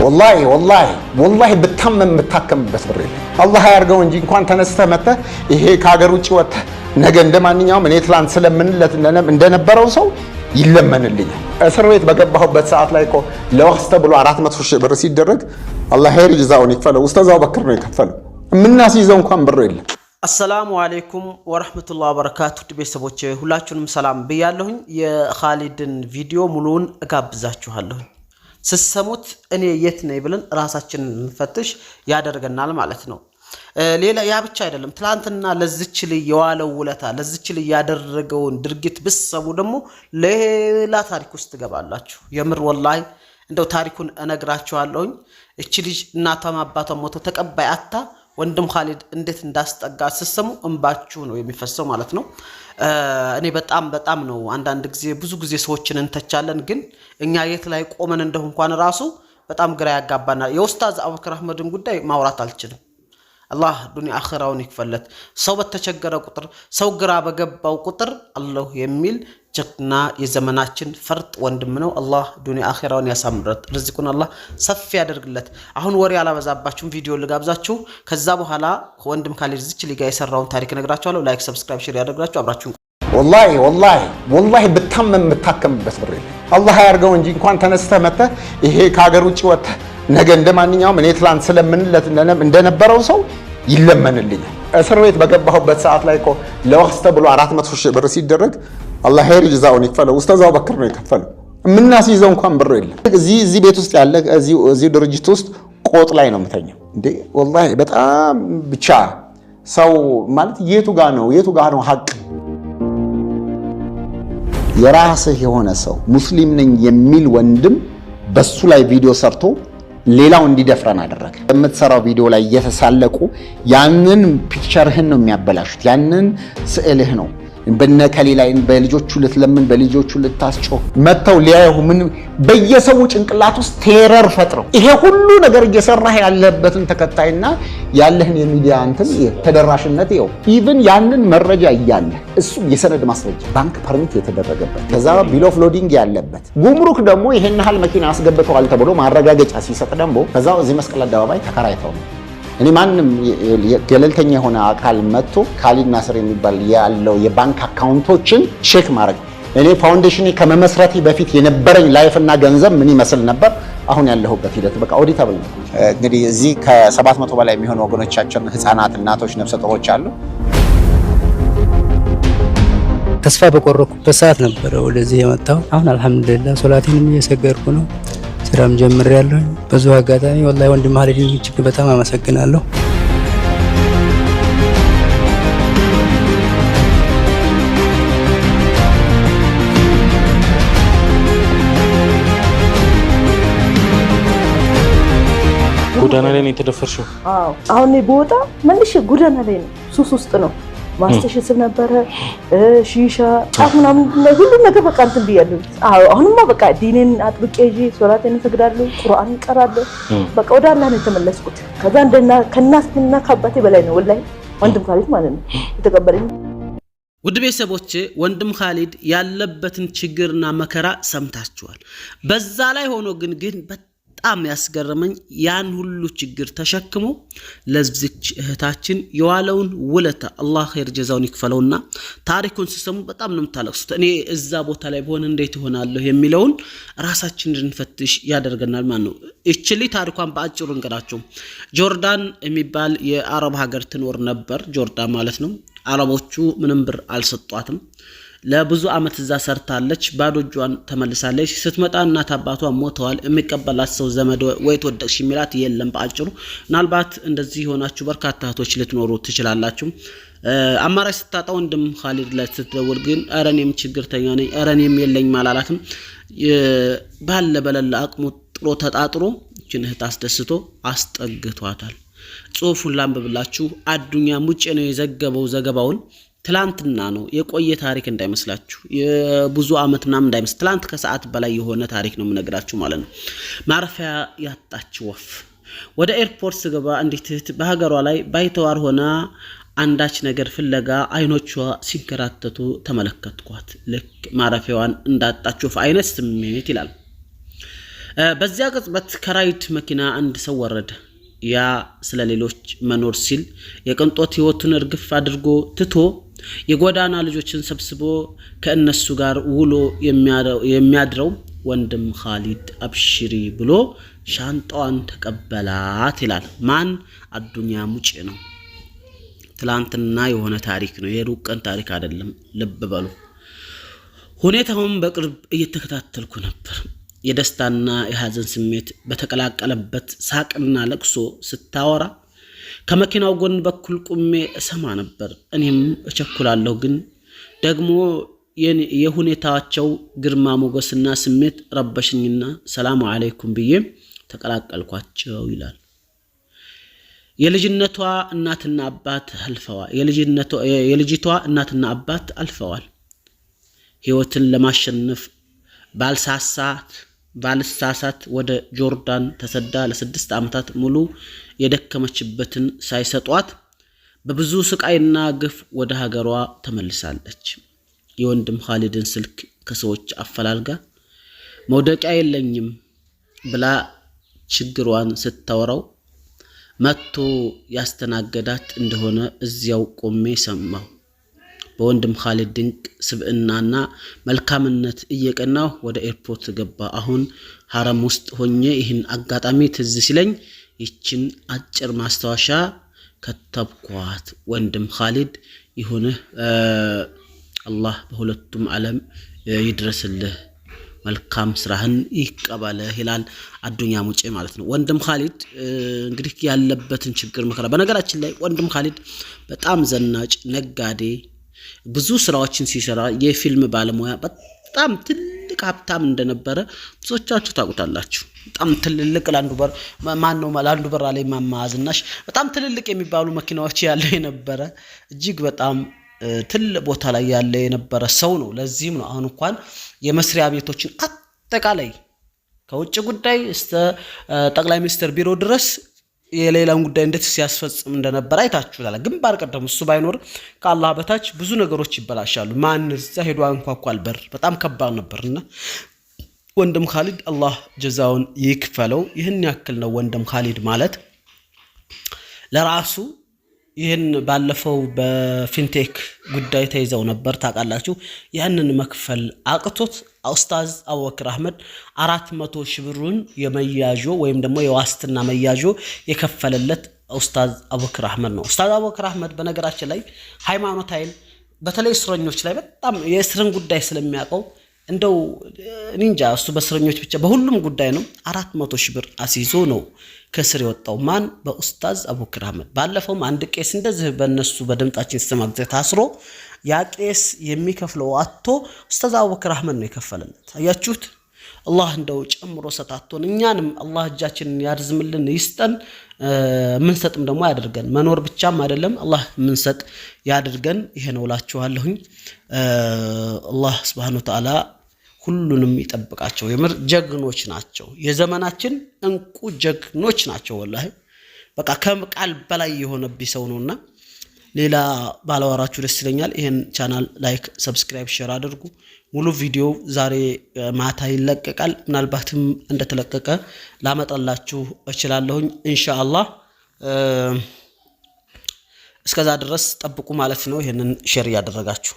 والله بتمم بتحكم بس بريل الله يرجو እንጂ እንኳን ተነስተ መተ ይሄ ካገር ውጪ ወጣ ነገ እንደማንኛውም እኔ ትላንት ስለምንለት እንደነበረው ሰው ይለመንልኛል እስር ቤት በገባሁበት ሰዓት ላይ እኮ ለወክስ ተብሎ 400 ሺህ ብር ሲደረግ አላህ ኸይር ይዛውን ይክፈለው ኡስታዝ አቡበክር ነው የከፈለው ምናስይዘው እንኳን ብር የለም السلام عليكم ورحمة الله وبركاته ቤተሰቦቼ ሁላችሁንም ሰላም ብያለሁኝ የኻሊድን ቪዲዮ ሙሉውን እጋብዛችኋለሁ ስሰሙት እኔ የት ነኝ ብለን ራሳችንን እንፈትሽ ያደርገናል ማለት ነው ሌላ ያ ብቻ አይደለም ትላንትና ለዚች ልጅ የዋለው ውለታ ለዚች ልጅ ያደረገውን ድርጊት ብትሰሙ ደግሞ ሌላ ታሪክ ውስጥ ትገባላችሁ የምር ወላሂ እንደው ታሪኩን እነግራችኋለሁኝ እቺ ልጅ እናቷም አባቷም ሞቶ ተቀባይ አታ ወንድም ኻሊድ እንዴት እንዳስጠጋ ስሰሙ እንባችሁ ነው የሚፈሰው ማለት ነው እኔ በጣም ነው አንዳንድ ጊዜ ብዙ ጊዜ ሰዎችን እንተቻለን ግን እኛ የት ላይ ቆመን እንደሆነ እንኳን ራሱ በጣም ግራ ያጋባናል የኡስታዝ አቡበክር አህመድን ጉዳይ ማውራት አልችልም አላህ ዱንያ አኺራውን ይክፈለት ሰው በተቸገረ ቁጥር ሰው ግራ በገባው ቁጥር አላህ የሚል ጀግና የዘመናችን ፈርጥ ወንድም ነው አላህ ዱንያ አኺራውን ያሳምረት ርዝቁን አላህ ሰፊ ያደርግለት አሁን ወሬ አላበዛባችሁም ቪዲዮ ልጋብዛችሁ ከዛ በኋላ ወንድም ኻሊድ ዝች ሊጋ የሰራውን ታሪክ ነግራችኋለሁ ላይክ ሰብስክራይብ ሼር ያደርጋችሁ አብራችሁን والله بتمم بتحكم بس بريل الله يرجو እንጂ እንኳን ተነስተ መተ ይሄ ካገር ውጪ ወጣ ነገ እንደማንኛውም እኔ ትላንት ስለምንለት እንደነበረው ሰው ይለመንልኛል እስር ቤት በገባሁበት ሰዓት ላይ እኮ ለወክስ ተብሎ 400 ሺህ ብር ሲደረግ አላህ ኸይር ይዛውን ይክፈለው ኡስታዝ አቡበክር ነው የከፈለው ምናስይዘው እንኳን ብር የለም እዚህ ቤት ውስጥ ያለ እዚህ ድርጅት ውስጥ ቆጥ ላይ ነው የምተኛው እንዴ والله በጣም ብቻ ሰው ማለት የቱ ጋር ነው ሀቅ የራስህ የሆነ ሰው ሙስሊም ነኝ የሚል ወንድም በሱ ላይ ቪዲዮ ሰርቶ ሌላው እንዲደፍረን አደረገ የምትሰራው ቪዲዮ ላይ እየተሳለቁ ያንን ፒክቸርህን ነው የሚያበላሹት ያንን ስዕልህ ነው በነከሌ ላይ በልጆቹ ልትለምን በልጆቹ ልታስጮህ መተው ሊያዩ ምን በየሰው ጭንቅላት ውስጥ ቴረር ፈጥረው ይሄ ሁሉ ነገር እየሰራህ ያለበትን ተከታይና ያለህን የሚዲያ እንትን ተደራሽነት ይው ኢቭን ያንን መረጃ ይያለ እሱ የሰነድ ማስረጃ ባንክ ፐርሚት የተደረገበት ከዛ ቢል ኦፍ ሎዲንግ ያለበት ጉምሩክ ደግሞ ይሄን ሐል መኪና አስገብተዋል ተብሎ ማረጋገጫ ሲሰጥ ደግሞ ከዛው እዚህ መስቀል አደባባይ ተከራይተው እኔ ማንንም ገለልተኛ የሆነ አካል መጥቶ ኻሊድ ናስር የሚባል ያለው የባንክ አካውንቶችን ቼክ ማድረግ እኔ ፋውንዴሽን ከመመስረቴ በፊት የነበረኝ ላይፍ እና ገንዘብ ምን ይመስል ነበር አሁን ያለሁበት ሂደት በቃ ኦዲታብል ነው እንግዲህ እዚህ ከ700 በላይ የሚሆኑ ወገኖቻችን ህፃናት እናቶች ነፍሰ ጡሮች አሉ ተስፋ በቆረኩበት ሰዓት ነበር ወደዚህ የመጣው አሁን አልহামዱሊላህ ሶላቴንም እየሰገድኩ ነው ስራም ጀምሬያለሁ በዙ አጋጣሚ ወላሂ ወንድም ኻሊድን እጅግ በጣም አመሰግናለሁ ጎዳና ላይ ነው የተደፈርሽው አሁን ቦታ መልሽ ጎዳና ላይ ነው ሱስ ውስጥ ነው ማስተሽስብ ነበር ሺሻ አሁንም ሁሉ ነገር በቃ እንትን ብያለሁ አሁንማ በቃ ዲኔን አጥብቄ ይዤ ሶላቴን ሰግዳለሁ ቁርአን ቀራለሁ በቃ ወደ አላህ ነው ተመለስኩት ከዛ እንደና ከናስና ከአባቴ በላይ ነው ወላሂ ወንድም ኻሊድ ማለት ነው የተቀበለኝ ውድ ቤተሰቦቼ ወንድም ኻሊድ ያለበትን ችግርና መከራ ሰምታችኋል በዛ ላይ ሆኖ ግን በጣም ያስገረመኝ ያን ሁሉ ችግር ተሸክሞ ለዚች እህታችን የዋለውን ውለታ አላህ ኸይር ጀዛውን ይክፈለውና ታሪኩን ሲሰሙ በጣም ነው የምታለቅሱት እኔ እዛ ቦታ ላይ በሆነ እንዴት ይሆናለሁ የሚለውን ራሳችንን እንድንፈትሽ ያደርገናል ማለት ነው እቺ ልጅ ታሪኳን በአጭሩ እንገራችሁ ጆርዳን የሚባል የአረብ ሀገር ትኖር ነበር ጆርዳን ማለት ነው አረቦቹ ምንም ብር አልሰጧትም ለብዙ አመት እዛ ሰርታለች ባዶ እጇን ተመልሳለች ስትመጣ እናት አባቷ ሞተዋል የሚቀበላት ሰው ዘመድ ወይ ተወደቅሽ ሚላት የለም በአጭሩ ናልባት እንደዚህ ሆናችሁ በርካታ እህቶች ልትኖሩ ትችላላችሁ አማራጭ ስታጣ ወንድም ኻሊድ ላይ ስትደውል ግን አረኔም ችግርተኛ ነኝ አረኔም የለኝ ማላላትም ባለ በለላ አቅሙ ጥሮ ተጣጥሮ እቺን እህት አስደስቶ አስጠግቷታል ጽሁፉን ላንብብላችሁ አዱኛ ሙጬ ነው የዘገበው ዘገባውን ትላንትና ነው የቆየ ታሪክ እንዳይመስላችሁ የብዙ አመት ምናምን እንዳይመስል ትላንት ከሰዓት በላይ የሆነ ታሪክ ነው የምነግራችሁ ማለት ነው ማረፊያ ያጣች ወፍ ወደ ኤርፖርት ስገባ እንዴት በሀገሯ ላይ ባይተዋር ሆና አንዳች ነገር ፍለጋ አይኖቿ ሲንከራተቱ ተመለከትኳት ልክ ማረፊያዋን እንዳጣች ወፍ አይነት ስሜት ይላል በዚያ ቅጽበት ከራይድ መኪና አንድ ሰው ወረደ። ያ ስለ ሌሎች መኖር ሲል የቅንጦት ህይወቱን እርግፍ አድርጎ ትቶ የጎዳና ልጆችን ሰብስቦ ከእነሱ ጋር ውሎ የሚያድረው ወንድም ኻሊድ አብሽሪ ብሎ ሻንጣዋን ተቀበላት ይላል። ማን? አዱንያ ሙጭ ነው። ትላንትና የሆነ ታሪክ ነው፣ የሩቅ ቀን ታሪክ አይደለም። ልብ በሉ። ሁኔታውን በቅርብ እየተከታተልኩ ነበር። የደስታና የሐዘን ስሜት በተቀላቀለበት ሳቅና ለቅሶ ስታወራ ከመኪናው ጎን በኩል ቁሜ እሰማ ነበር። እኔም እቸኩላለሁ፣ ግን ደግሞ የሁኔታቸው ግርማ ሞገስና ስሜት ረበሽኝና ሰላም አለይኩም ብዬ ተቀላቀልኳቸው ይላል። የልጅቷ እናትና አባት አልፈዋል። ህይወትን ለማሸነፍ ባልሳሳት ወደ ጆርዳን ተሰዳ ለ6 ዓመታት ሙሉ የደከመችበትን ሳይሰጧት በብዙ ስቃይና ግፍ ወደ ሀገሯ ተመልሳለች። የወንድም ኻሊድን ስልክ ከሰዎች አፈላልጋ መውደቂያ የለኝም ብላ ችግሯን ስታወራው መጥቶ ያስተናገዳት እንደሆነ እዚያው ቆሜ ሰማሁ። በወንድም ኻሊድ ድንቅ ስብዕናና መልካምነት እየቀናሁ ወደ ኤርፖርት ገባ። አሁን ሐረም ውስጥ ሆኜ ይህን አጋጣሚ ትዝ ሲለኝ ይችን አጭር ማስታወሻ ከተብኳት። ወንድም ኻሊድ ይሁንህ፣ አላህ በሁለቱም ዓለም ይድረስልህ፣ መልካም ስራህን ይቀበልህ ይላል አዱንያ ሙጬ ማለት ነው። ወንድም ኻሊድ እንግዲህ ያለበትን ችግር መከራ፣ በነገራችን ላይ ወንድም ኻሊድ በጣም ዘናጭ ነጋዴ፣ ብዙ ስራዎችን ሲሰራ የፊልም ባለሙያ፣ በጣም ትልቅ ሀብታም እንደነበረ ብዙዎቻችሁ ታውቁታላችሁ። በጣም ትልልቅ ላንዱበር ላይ ማማዝናሽ በጣም ትልልቅ የሚባሉ መኪናዎች ያለው የነበረ እጅግ በጣም ትልቅ ቦታ ላይ ያለ የነበረ ሰው ነው። ለዚህም ነው አሁን እንኳን የመስሪያ ቤቶችን አጠቃላይ ከውጭ ጉዳይ እስከ ጠቅላይ ሚኒስትር ቢሮ ድረስ የሌላውን ጉዳይ እንዴት ሲያስፈጽም እንደነበር አይታችሁታል። ግንባር ቀደም እሱ ባይኖር ከአላህ በታች ብዙ ነገሮች ይበላሻሉ። ማን እዛ ሄዶ አንኳኳል በር፣ በጣም ከባድ ነበርና ወንድም ኻሊድ አላህ ጀዛውን ይክፈለው። ይህን ያክል ነው ወንድም ኻሊድ ማለት ለራሱ። ይህን ባለፈው በፊንቴክ ጉዳይ ተይዘው ነበር ታውቃላችሁ። ያንን መክፈል አቅቶት ኡስታዝ አቡበክር አህመድ 400 ሺህ ብሩን የመያዦ ወይም ደግሞ የዋስትና መያዦ የከፈለለት ኡስታዝ አቡበክር አህመድ ነው። ኡስታዝ አቡበክር አህመድ በነገራችን ላይ ሃይማኖት ኃይል በተለይ እስረኞች ላይ በጣም የእስርን ጉዳይ ስለሚያውቀው እንደው ኒንጃ እሱ በእስረኞች ብቻ በሁሉም ጉዳይ ነው 400 ሺህ ብር አስይዞ ነው ከስር የወጣው። ማን? በኡስታዝ አቡበክር አህመድ። ባለፈውም አንድ ቄስ እንደዚህ በእነሱ በድምጣችን ሲሰማግዘ ታስሮ ያ ቄስ የሚከፍለው አጥቶ ኡስታዝ አቡበክር አህመድ ነው የከፈለለት። አያችሁት? አላህ እንደው ጨምሮ ሰጣቶን እኛንም አላህ እጃችንን ያርዝምልን ይስጠን፣ ምንሰጥም ደግሞ ያድርገን። መኖር ብቻም አይደለም አላህ ምንሰጥ ያድርገን። ይሄ ነው እላችኋለሁኝ። አላህ Subhanahu Wa Ta'ala ሁሉንም ይጠብቃቸው። የምር ጀግኖች ናቸው፣ የዘመናችን እንቁ ጀግኖች ናቸው። ወላሂ በቃ ከቃል በላይ የሆነብኝ ሰው ነውና ሌላ ባላወራችሁ ደስ ይለኛል። ይሄን ቻናል ላይክ፣ ሰብስክራይብ፣ ሼር አድርጉ። ሙሉ ቪዲዮ ዛሬ ማታ ይለቀቃል። ምናልባትም እንደተለቀቀ ላመጣላችሁ እችላለሁኝ ኢንሻአላህ። እስከዛ ድረስ ጠብቁ ማለት ነው። ይሄንን ሼር ያደረጋችሁ